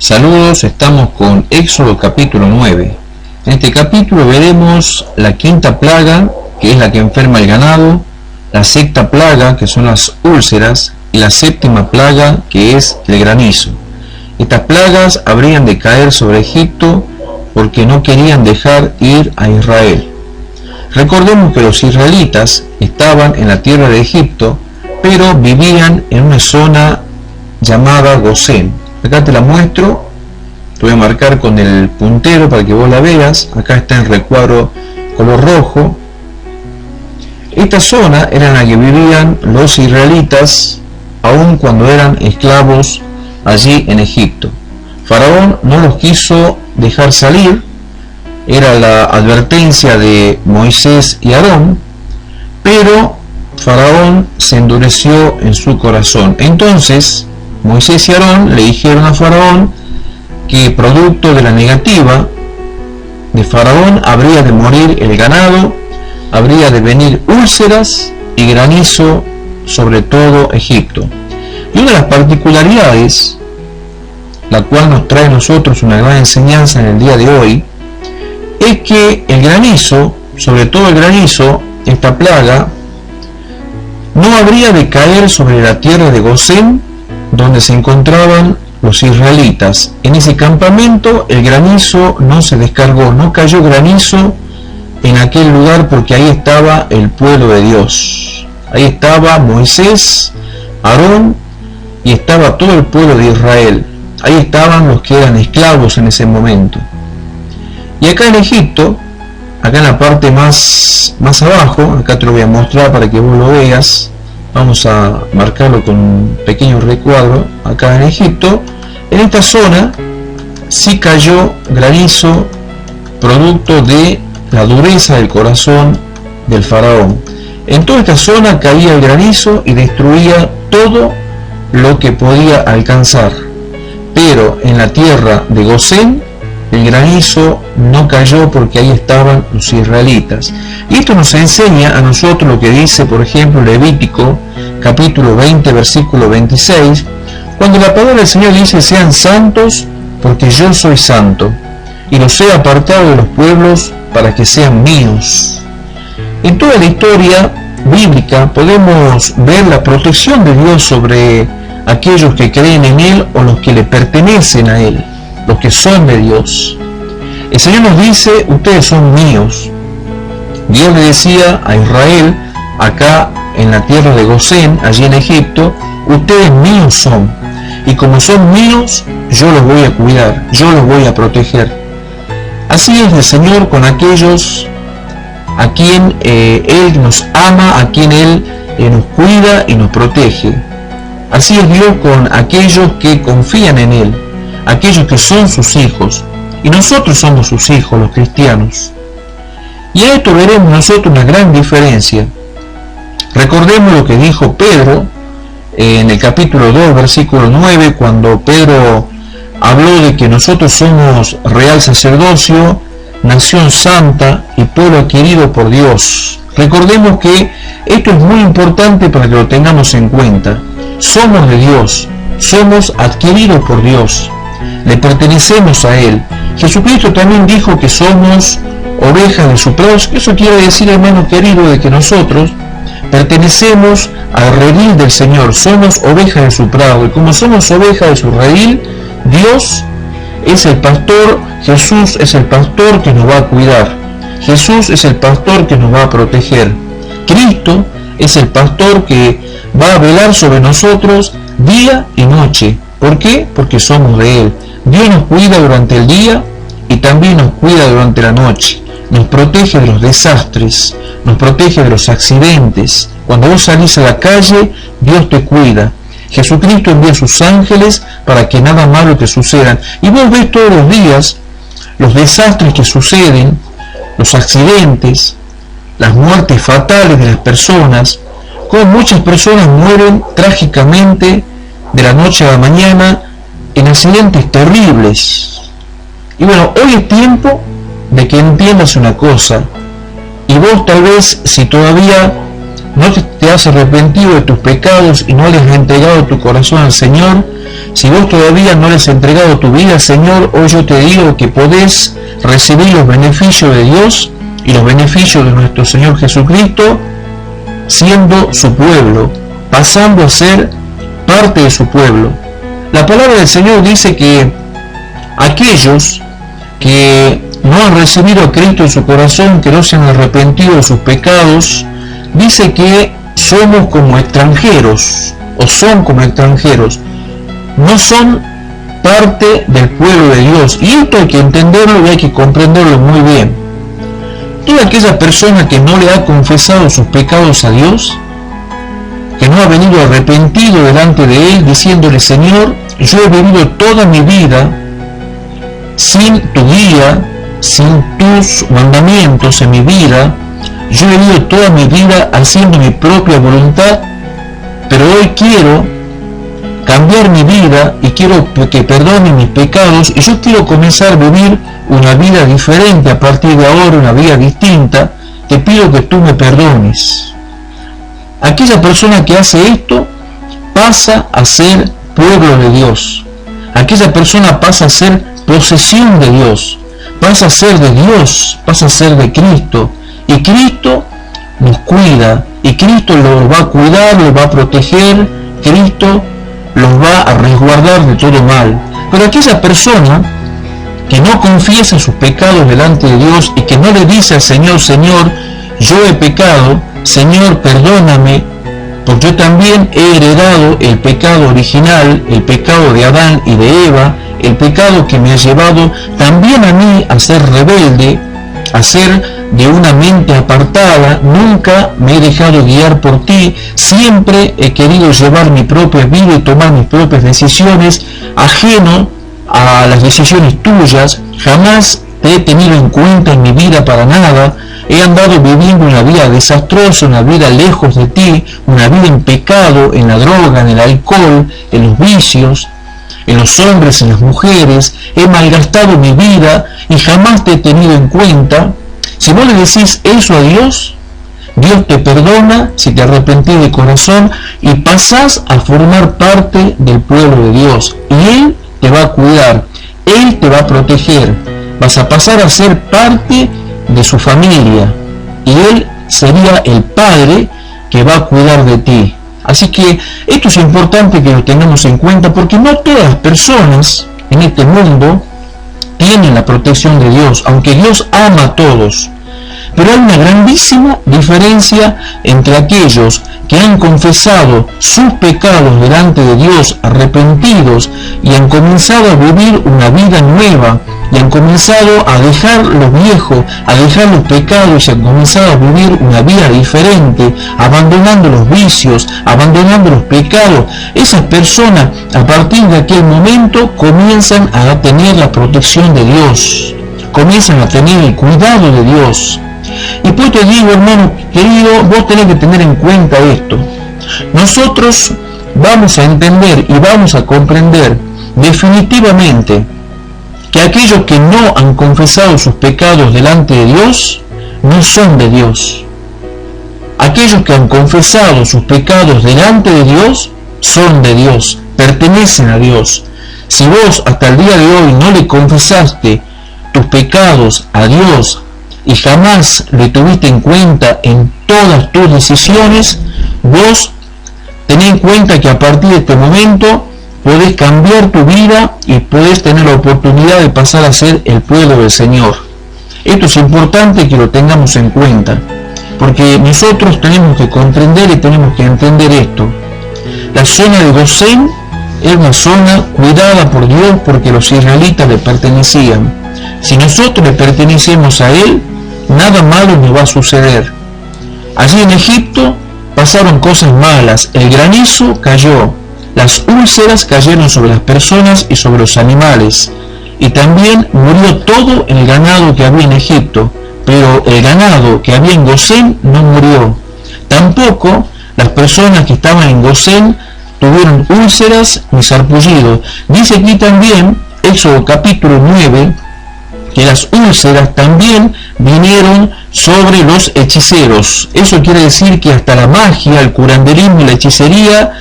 Saludos, estamos con Éxodo capítulo 9. En este capítulo veremos la quinta plaga, que es la que enferma el ganado, la sexta plaga, que son las úlceras, y la séptima plaga, que es el granizo. Estas plagas habrían de caer sobre Egipto porque no querían dejar ir a Israel. Recordemos que los israelitas estaban en la tierra de Egipto, pero vivían en una zona llamada Gosén. Acá te la muestro, te voy a marcar con el puntero para que vos la veas. Acá está en recuadro color rojo. Esta zona era en la que vivían los israelitas, aun cuando eran esclavos allí en Egipto. Faraón no los quiso dejar salir, era la advertencia de Moisés y Aarón, pero Faraón se endureció en su corazón. Entonces Moisés y Aarón le dijeron a Faraón que producto de la negativa de Faraón habría de morir el ganado, habría de venir úlceras y granizo sobre todo Egipto. Y una de las particularidades, la cual nos trae a nosotros una gran enseñanza en el día de hoy, es que el granizo, sobre todo el granizo, esta plaga, no habría de caer sobre la tierra de Gosén, donde se encontraban los israelitas. En ese campamento el granizo no se descargó, no cayó granizo en aquel lugar, porque ahí estaba el pueblo de Dios. Ahí estaba Moisés, Aarón, y estaba todo el pueblo de Israel. Ahí estaban los que eran esclavos en ese momento. Y acá en Egipto, acá en la parte más abajo, acá te lo voy a mostrar para que vos lo veas. Vamos a marcarlo con un pequeño recuadro. Acá en Egipto, en esta zona sí cayó granizo producto de la dureza del corazón del faraón. En toda esta zona caía el granizo y destruía todo lo que podía alcanzar. Pero en la tierra de Gosén el granizo no cayó, porque ahí estaban los israelitas. Y esto nos enseña a nosotros lo que dice, por ejemplo, Levítico capítulo 20 versículo 26, cuando la palabra del Señor dice: sean santos porque yo soy santo, y los he apartado de los pueblos para que sean míos. En toda la historia bíblica podemos ver la protección de Dios sobre aquellos que creen en Él o los que le pertenecen a Él, los que son de Dios. El Señor nos dice: ustedes son míos. Dios le decía a Israel acá en la tierra de Gosén, allí en Egipto: ustedes míos son, y como son míos, yo los voy a cuidar, yo los voy a proteger. Así es el Señor con aquellos a quien Él nos ama, a quien Él nos cuida y nos protege. Así es Dios con aquellos que confían en Él, aquellos que son sus hijos, y nosotros somos sus hijos, los cristianos. Y a esto veremos nosotros una gran diferencia. Recordemos lo que dijo Pedro en el capítulo 2 versículo 9, cuando Pedro habló de que nosotros somos real sacerdocio, nación santa y pueblo adquirido por Dios. Recordemos que esto es muy importante para que lo tengamos en cuenta. Somos de Dios, somos adquiridos por Dios, le pertenecemos a Él. Jesucristo también dijo que somos ovejas de su prado. Eso quiere decir, hermano querido, de que nosotros pertenecemos al redil del Señor, somos ovejas de su prado, y como somos ovejas de su redil, Dios es el pastor, Jesús es el pastor que nos va a cuidar, Jesús es el pastor que nos va a proteger, Cristo es el pastor que va a velar sobre nosotros día y noche. ¿Por qué? Porque somos de Él. Dios nos cuida durante el día y también nos cuida durante la noche. Nos protege de los desastres, nos protege de los accidentes. Cuando vos salís a la calle, Dios te cuida. Jesucristo envía sus ángeles para que nada malo te suceda. Y vos ves todos los días los desastres que suceden, los accidentes, las muertes fatales de las personas, como muchas personas mueren trágicamente de la noche a la mañana en accidentes terribles. Y bueno, hoy es tiempo de que entiendas una cosa, y vos tal vez, si todavía no te has arrepentido de tus pecados y no le has entregado tu corazón al Señor, si vos todavía no le has entregado tu vida al Señor, hoy yo te digo que podés recibir los beneficios de Dios y los beneficios de nuestro Señor Jesucristo, siendo su pueblo, pasando a ser parte de su pueblo. La palabra del Señor dice que aquellos que no han recibido a Cristo en su corazón, que no se han arrepentido de sus pecados, dice que somos como extranjeros, o son como extranjeros, no son parte del pueblo de Dios. Y esto hay que entenderlo y hay que comprenderlo muy bien. Toda aquella persona que no le ha confesado sus pecados a Dios, que no ha venido arrepentido delante de Él, diciéndole: Señor, yo he vivido toda mi vida sin tu guía, sin tus mandamientos en mi vida, yo he vivido toda mi vida haciendo mi propia voluntad, pero hoy quiero cambiar mi vida y quiero que perdone mis pecados, y yo quiero comenzar a vivir una vida diferente a partir de ahora, una vida distinta. Te pido que tú me perdones. Aquella persona que hace esto pasa a ser pueblo de Dios. Aquella persona pasa a ser posesión de Dios, pasa a ser de Dios, pasa a ser de Cristo, y Cristo nos cuida, y Cristo los va a cuidar, los va a proteger, Cristo los va a resguardar de todo mal. Pero aquella persona que no confiesa sus pecados delante de Dios y que no le dice al Señor: Señor, yo he pecado, Señor, perdóname, porque yo también he heredado el pecado original, el pecado de Adán y de Eva, el pecado que me ha llevado también a mí a ser rebelde, a ser de una mente apartada, nunca me he dejado guiar por ti, siempre he querido llevar mi propia vida y tomar mis propias decisiones, ajeno a las decisiones tuyas, jamás te he tenido en cuenta en mi vida para nada, he andado viviendo una vida desastrosa, una vida lejos de ti, una vida en pecado, en la droga, en el alcohol, en los vicios, en los hombres, en las mujeres, he malgastado mi vida y jamás te he tenido en cuenta. Si vos le decís eso a Dios, Dios te perdona si te arrepentís de corazón y pasás a formar parte del pueblo de Dios. Y Él te va a cuidar, Él te va a proteger, vas a pasar a ser parte de su familia y Él sería el Padre que va a cuidar de ti. Así que esto es importante que lo tengamos en cuenta, porque no todas las personas en este mundo tienen la protección de Dios, aunque Dios ama a todos. Pero hay una grandísima diferencia entre aquellos que han confesado sus pecados delante de Dios, arrepentidos, y han comenzado a vivir una vida nueva, y han comenzado a dejar lo viejo, a dejar los pecados, y han comenzado a vivir una vida diferente, abandonando los vicios, abandonando los pecados. Esas personas, a partir de aquel momento, comienzan a tener la protección de Dios, comienzan a tener el cuidado de Dios. Y pues te digo, hermano querido, vos tenés que tener en cuenta esto. Nosotros vamos a entender y vamos a comprender definitivamente que aquellos que no han confesado sus pecados delante de Dios no son de Dios. Aquellos que han confesado sus pecados delante de Dios son de Dios, pertenecen a Dios. Si vos hasta el día de hoy no le confesaste tus pecados a Dios y jamás le tuviste en cuenta en todas tus decisiones, vos tenés en cuenta que a partir de este momento podés cambiar tu vida y podés tener la oportunidad de pasar a ser el pueblo del Señor. Esto es importante que lo tengamos en cuenta, porque nosotros tenemos que comprender y tenemos que entender esto. La zona de Gosén era una zona cuidada por Dios porque los israelitas le pertenecían. Si nosotros le pertenecemos a Él, nada malo nos va a suceder. Allí en Egipto pasaron cosas malas, el granizo cayó, las úlceras cayeron sobre las personas y sobre los animales, y también murió todo el ganado que había en Egipto, pero el ganado que había en Gosén no murió. Tampoco las personas que estaban en Gosén tuvieron úlceras ni sarpullido. Dice aquí también, Éxodo capítulo 9, que las úlceras también vinieron sobre los hechiceros. Eso quiere decir que hasta la magia, el curanderismo y la hechicería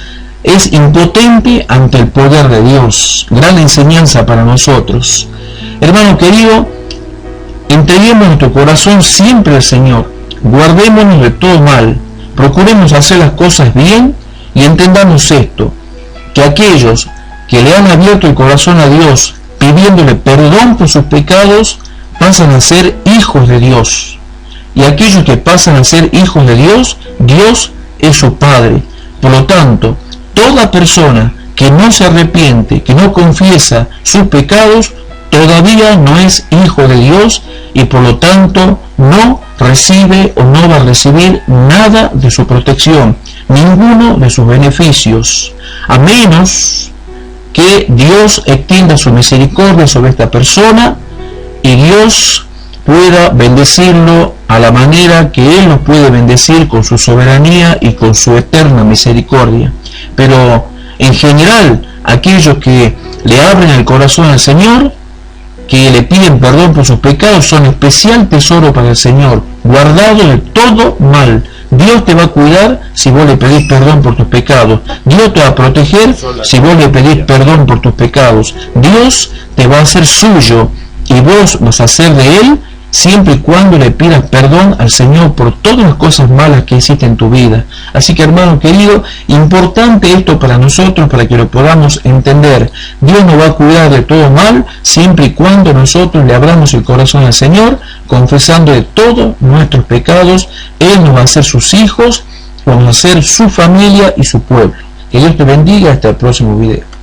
es impotente ante el poder de Dios. Gran enseñanza para nosotros. Hermano querido, entreguemos nuestro corazón siempre al Señor, guardémonos de todo mal, procuremos hacer las cosas bien y entendamos esto, que aquellos que le han abierto el corazón a Dios pidiéndole perdón por sus pecados pasan a ser hijos de Dios, y aquellos que pasan a ser hijos de Dios, Dios es su Padre. Por lo tanto, toda persona que no se arrepiente, que no confiesa sus pecados, todavía no es hijo de Dios y por lo tanto no recibe o no va a recibir nada de su protección, ninguno de sus beneficios, a menos que Dios extienda su misericordia sobre esta persona y Dios pueda bendecirlo a la manera que Él nos puede bendecir con su soberanía y con su eterna misericordia. Pero en general, aquellos que le abren el corazón al Señor, que le piden perdón por sus pecados, son especial tesoro para el Señor, guardado de todo mal. Dios te va a cuidar si vos le pedís perdón por tus pecados. Dios te va a proteger si vos le pedís perdón por tus pecados. Dios te va a hacer suyo y vos vas a ser de Él siempre y cuando le pidas perdón al Señor por todas las cosas malas que hiciste en tu vida. Así que, hermano querido, importante esto para nosotros, para que lo podamos entender. Dios nos va a cuidar de todo mal siempre y cuando nosotros le abramos el corazón al Señor, confesando de todos nuestros pecados. Él nos va a hacer sus hijos, vamos a ser su familia y su pueblo. Que Dios te bendiga. Hasta el próximo video.